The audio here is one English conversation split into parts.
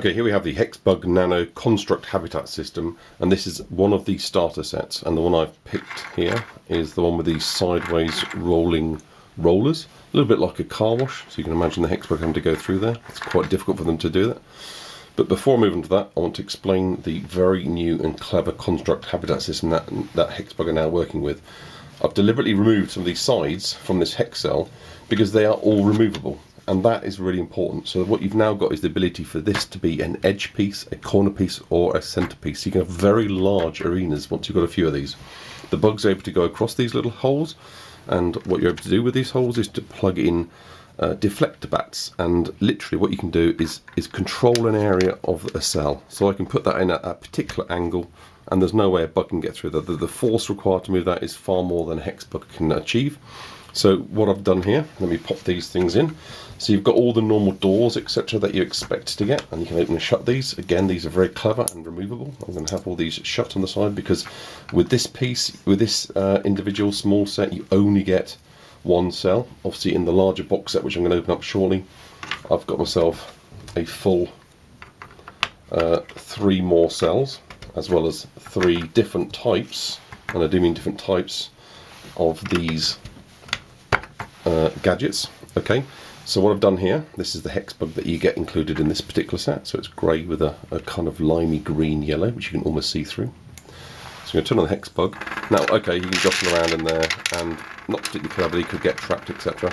Okay, here we have the HexBug Nano Construct Habitat System, and this is one of the starter sets, and the one I've picked here is the one with these sideways rolling rollers, a little bit like a car wash, so you can imagine the HexBug having to go through there. It's quite difficult for them to do that. But before I move on to that, I want to explain the very new and clever Construct Habitat System that HexBug are now working with. I've deliberately removed some of these sides from this hex cell because they are all removable. And that is really important. So what you've now got is the ability for this to be an edge piece, a corner piece, or a center piece. So you can have very large arenas once you've got a few of these. The bug's able to go across these little holes, and what you're able to do with these holes is to plug in deflector bats, and literally what you can do is control an area of a cell. So I can put that in at a particular angle, and there's no way a bug can get through that. The force required to move that is far more than a HexBug can achieve. So what I've done here, let me pop these things in. So you've got all the normal doors, etc. that you expect to get, and you can open and shut these. Again, these are very clever and removable. I'm going to have all these shut on the side because with this piece, with this individual small set, you only get one cell. Obviously in the larger box set, which I'm going to open up shortly, I've got myself a full 3 more cells, as well as 3 different types, and I do mean different types of these gadgets. Okay, so what I've done here, this is the HexBug that you get included in this particular set. So it's grey with a kind of limey green yellow, which you can almost see through. So I'm going to turn on the HexBug. Now, okay, you can jostle around in there, and not particularly cleverly, could get trapped, etc.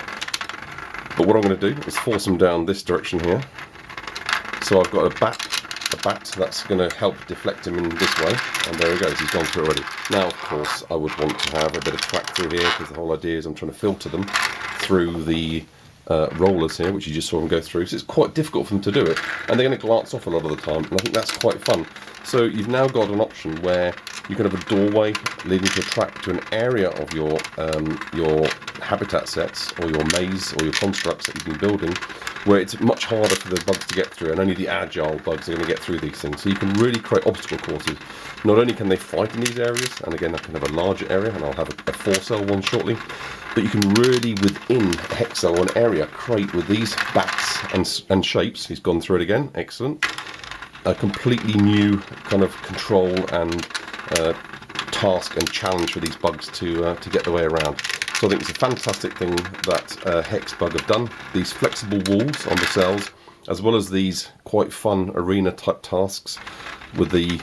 But what I'm going to do is force them down this direction here. So I've got a bat that's going to help deflect him in this way, and there he goes, he's gone through already. Now of course I would want to have a bit of track through here, because the whole idea is I'm trying to filter them through the rollers here, which you just saw them go through, so it's quite difficult for them to do it, and they're going to glance off a lot of the time, and I think that's quite fun. So you've now got an option where you can have a doorway leading to a track to an area of your habitat sets, or your maze, or your constructs that you've been building, where it's much harder for the bugs to get through, and only the agile bugs are going to get through these things. So you can really create obstacle courses. Not only can they fight in these areas, and again I can have a larger area, and I'll have a 4-cell one shortly, but you can really within a hex cell one area create with these bats and shapes. He's gone through it again, excellent. A completely new kind of control and task and challenge for these bugs to get their way around. So I think it's a fantastic thing that HexBug have done. These flexible walls on the cells, as well as these quite fun arena type tasks with the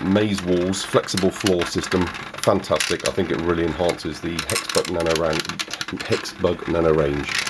maze walls, flexible floor system, fantastic. I think it really enhances the HexBug Nano range.